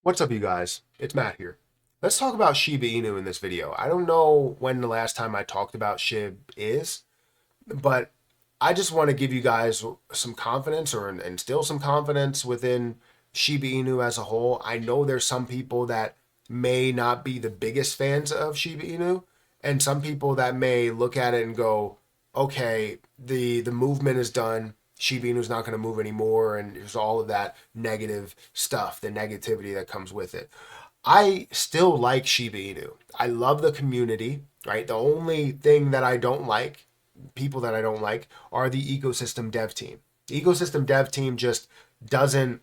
What's up, you guys? It's Matt here. Let's talk about Shiba Inu in this video. I don't know when the last time I talked about SHIB is, but I just want to give you guys some confidence or instill some confidence within Shiba Inu as a whole. I know there's some people that may not be the biggest fans of Shiba Inu, and some people that may look at it and go, okay, the movement is done. Shiba Inu is not going to move anymore, and there's all of that negative stuff, the negativity that comes with it. I still like Shiba Inu. I love the community, right? The only thing that I don't like, people that I don't like, are the ecosystem dev team. The ecosystem dev team just doesn't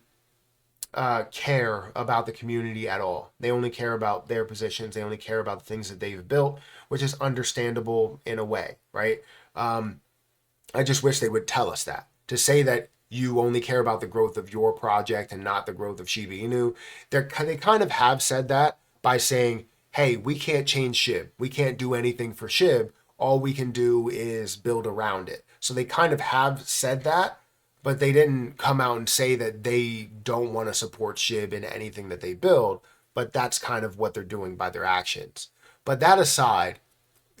care about the community at all. They only care about their positions. They only care about the things that they've built, which is understandable in a way, right? I just wish they would tell us that. To say that you only care about the growth of your project and not the growth of Shiba Inu, they kind of have said that by saying, hey, we can't change SHIB. We can't do anything for SHIB. All we can do is build around it. So they kind of have said that, but they didn't come out and say that they don't want to support SHIB in anything that they build. But that's kind of what they're doing by their actions. But that aside,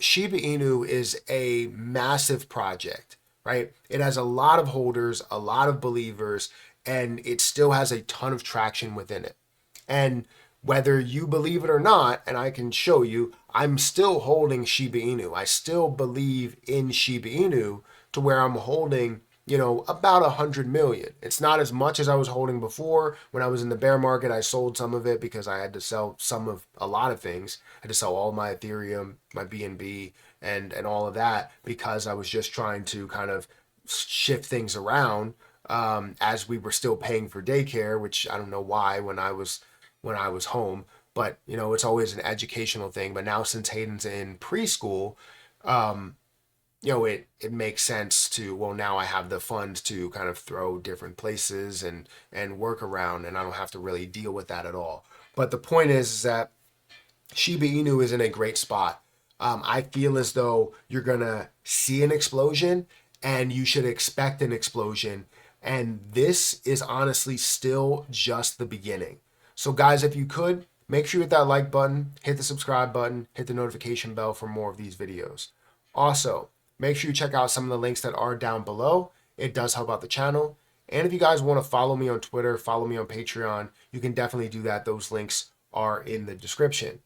Shiba Inu is a massive project, right? It has a lot of holders, a lot of believers, and it still has a ton of traction within it. And whether you believe it or not, and I can show you, I'm still holding Shiba Inu. I still believe in Shiba Inu to where I'm holding, about 100 million. It's not as much as I was holding before. When I was in the bear market, I sold some of it because I had to sell some of a lot of things. I had to sell all my Ethereum, my BNB, and all of that because I was just trying to kind of shift things around as we were still paying for daycare, which I don't know why when I was home, but it's always an educational thing. But now since Hayden's in preschool, um, it makes sense to, well, now I have the funds to kind of throw different places and work around, and I don't have to really deal with that at all. But the point is that Shiba Inu is in a great spot. I feel as though you're gonna see an explosion, and you should expect an explosion. And this is honestly still just the beginning. So, guys, if you could, make sure you hit that like button, hit the subscribe button, hit the notification bell for more of these videos. Also, make sure you check out some of the links that are down below. It does help out the channel. And if you guys want to follow me on Twitter, follow me on Patreon, you can definitely do that. Those links are in the description.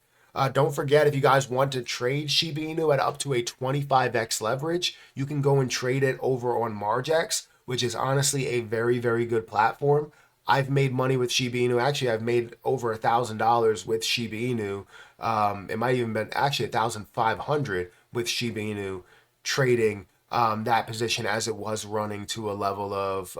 Don't forget, if you guys want to trade Shiba Inu at up to a 25x leverage, you can go and trade it over on Margex, which is honestly a very, very good platform. I've made money with Shiba Inu. Actually, I've made over $1,000 with Shiba Inu. It might even been actually 1,500 with Shiba Inu trading that position as it was running to a level of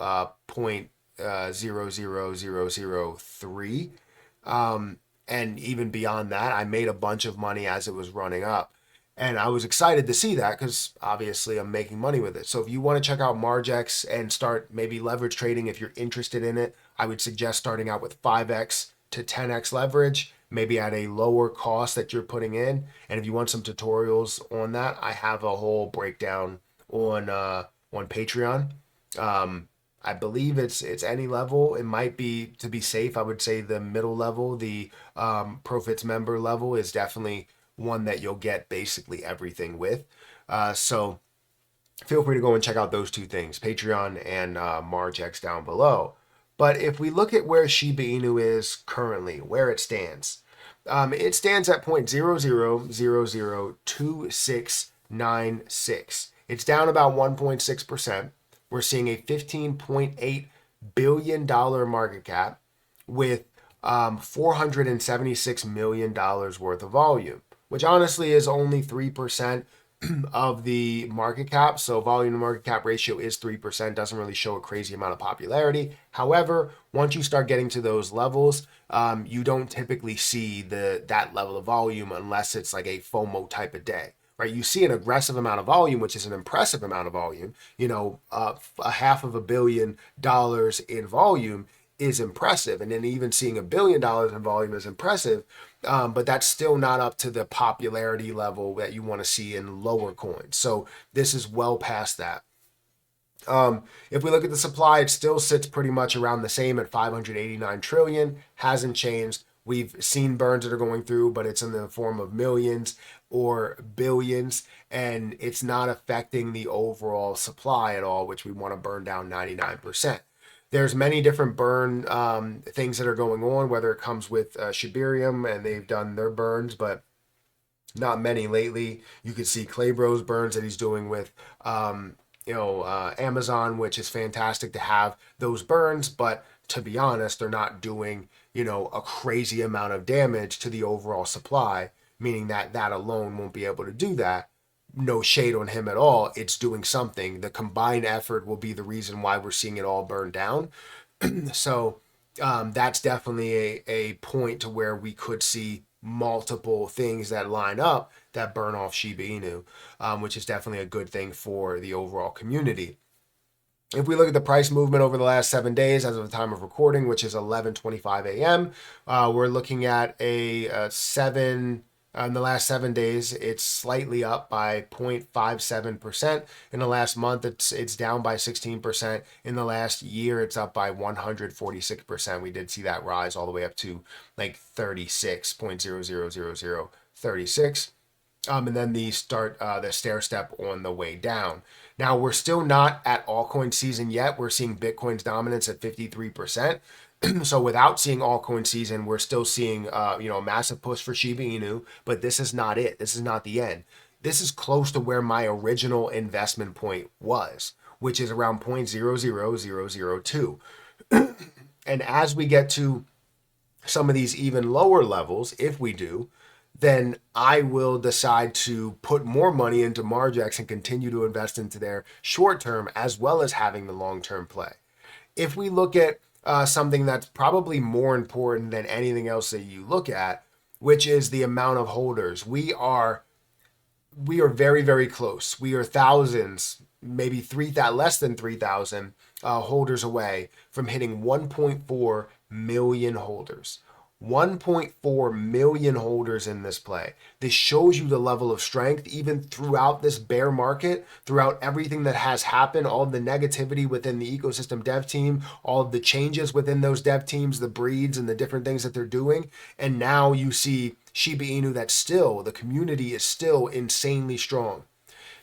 0.00003. And even beyond that, I made a bunch of money as it was running up. And I was excited to see that because obviously I'm making money with it. So if you want to check out Margex and start maybe leverage trading, if you're interested in it, I would suggest starting out with 5x to 10x leverage, maybe at a lower cost that you're putting in. And if you want some tutorials on that, I have a whole breakdown on Patreon. I believe it's any level. It might be, to be safe, I would say the middle level, the Profits member level is definitely one that you'll get basically everything with. So feel free to go and check out those two things, Patreon and Margex down below. But if we look at where Shiba Inu is currently, where it stands at 0.00002696. It's down about 1.6%. We're seeing a $15.8 billion market cap with $476 million worth of volume, which honestly is only 3% of the market cap. So volume to market cap ratio is 3%, doesn't really show a crazy amount of popularity. However, once you start getting to those levels, you don't typically see that level of volume unless it's like a FOMO type of day. Right, you see an aggressive amount of volume, which is an impressive amount of volume. A $500 million in volume is impressive, and then even seeing $1 billion in volume is impressive. But that's still not up to the popularity level that you want to see in lower coins. So this is well past that. If we look at the supply, it still sits pretty much around the same at 589 trillion, hasn't changed. We've seen burns that are going through, but it's in the form of millions or billions, and it's not affecting the overall supply at all, which we want to burn down 99%. There's many different burn things that are going on, whether it comes with Shibarium and they've done their burns, but not many lately. You could see Claybro's burns that he's doing with Amazon, which is fantastic to have those burns, but to be honest, they're not doing, a crazy amount of damage to the overall supply, meaning that that alone won't be able to do that. No shade on him at all. It's doing something. The combined effort will be the reason why we're seeing it all burn down. So that's definitely a point to where we could see multiple things that line up that burn off Shiba Inu, which is definitely a good thing for the overall community. If we look at the price movement over the last 7 days, as of the time of recording, which is 11:25 a.m., we're looking at a 7. In the last 7 days, it's slightly up by 0.57%. In the last month, it's down by 16%. In the last year, it's up by 146%. We did see that rise all the way up to like 36.000036. And then the stair step on the way down. Now, we're still not at altcoin season yet. We're seeing Bitcoin's dominance at 53%. So without seeing altcoin season, we're still seeing a massive push for Shiba Inu, but this is not it. This is not the end. This is close to where my original investment point was, which is around 0.00002. And as we get to some of these even lower levels, if we do, then I will decide to put more money into Margex and continue to invest into their short term as well as having the long term play. If we look at something that's probably more important than anything else that you look at, which is the amount of holders. We are very, very close. We are thousands, maybe less than 3,000 holders away from hitting 1.4 million holders. 1.4 million holders in this play. This shows you the level of strength even throughout this bear market, throughout everything that has happened, all of the negativity within the ecosystem dev team, all of the changes within those dev teams, the breeds and the different things that they're doing. And now you see Shiba Inu that still, the community is still insanely strong.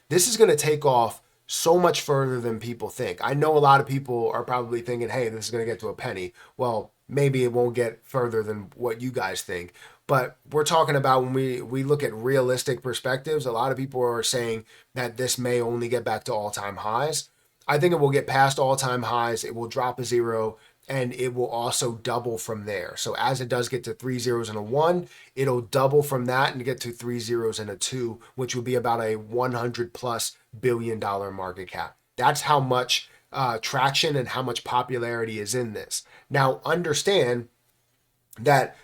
This is going to take off so much further than people think. I know a lot of people are probably thinking, hey, this is going to get to a penny. Well, maybe it won't get further than what you guys think. But we're talking about when we look at realistic perspectives, a lot of people are saying that this may only get back to all-time highs. I think it will get past all-time highs. It will drop a zero, and it will also double from there. So as it does get to 3 zeros and a 1, it'll double from that and get to 3 zeros and a 2, which would be about a $100+ billion market cap. That's how much traction and how much popularity is in this. Now, understand that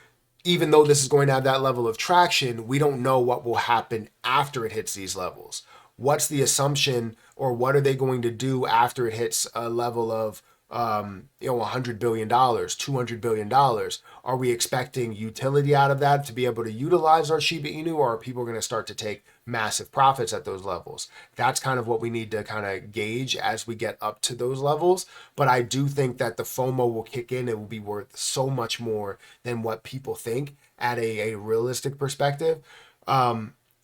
even though this is going to have that level of traction, we don't know what will happen after it hits these levels. What's the assumption, or what are they going to do after it hits a level of $100 billion, $200 billion? Are we expecting utility out of that to be able to utilize our Shiba Inu, or are people going to start to take massive profits at those levels? That's kind of what we need to kind of gauge as we get up to those levels. But I do think that the FOMO will kick in. It will be worth so much more than what people think at a realistic perspective.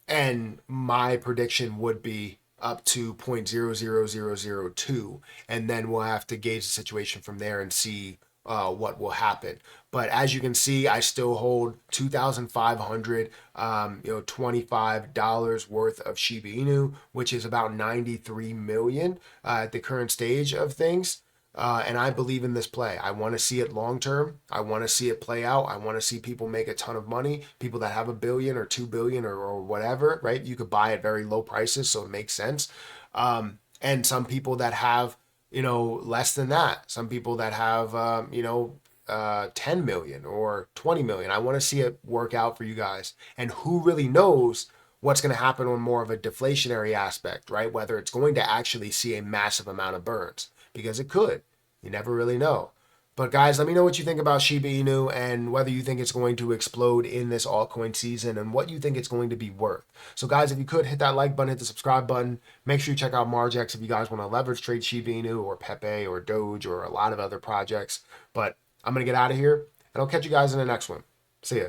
And my prediction would be up to 0.00002, and then we'll have to gauge the situation from there and see what will happen. But as you can see, I still hold $2,525 worth of Shiba Inu, which is about 93 million at the current stage of things. And I believe in this play. I want to see it long term. I want to see it play out. I want to see people make a ton of money. People that have $1 billion or $2 billion or whatever, right? You could buy at very low prices, so it makes sense. And some people that have, less than that. Some people that have, 10 million or 20 million. I want to see it work out for you guys. And who really knows what's going to happen on more of a deflationary aspect, right? Whether it's going to actually see a massive amount of burns. Because it could. You never really know. But guys, let me know what you think about Shiba Inu and whether you think it's going to explode in this altcoin season and what you think it's going to be worth. So guys, if you could hit that like button, hit the subscribe button. Make sure you check out Margex if you guys want to leverage trade Shiba Inu or Pepe or Doge or a lot of other projects. But I'm going to get out of here and I'll catch you guys in the next one. See ya.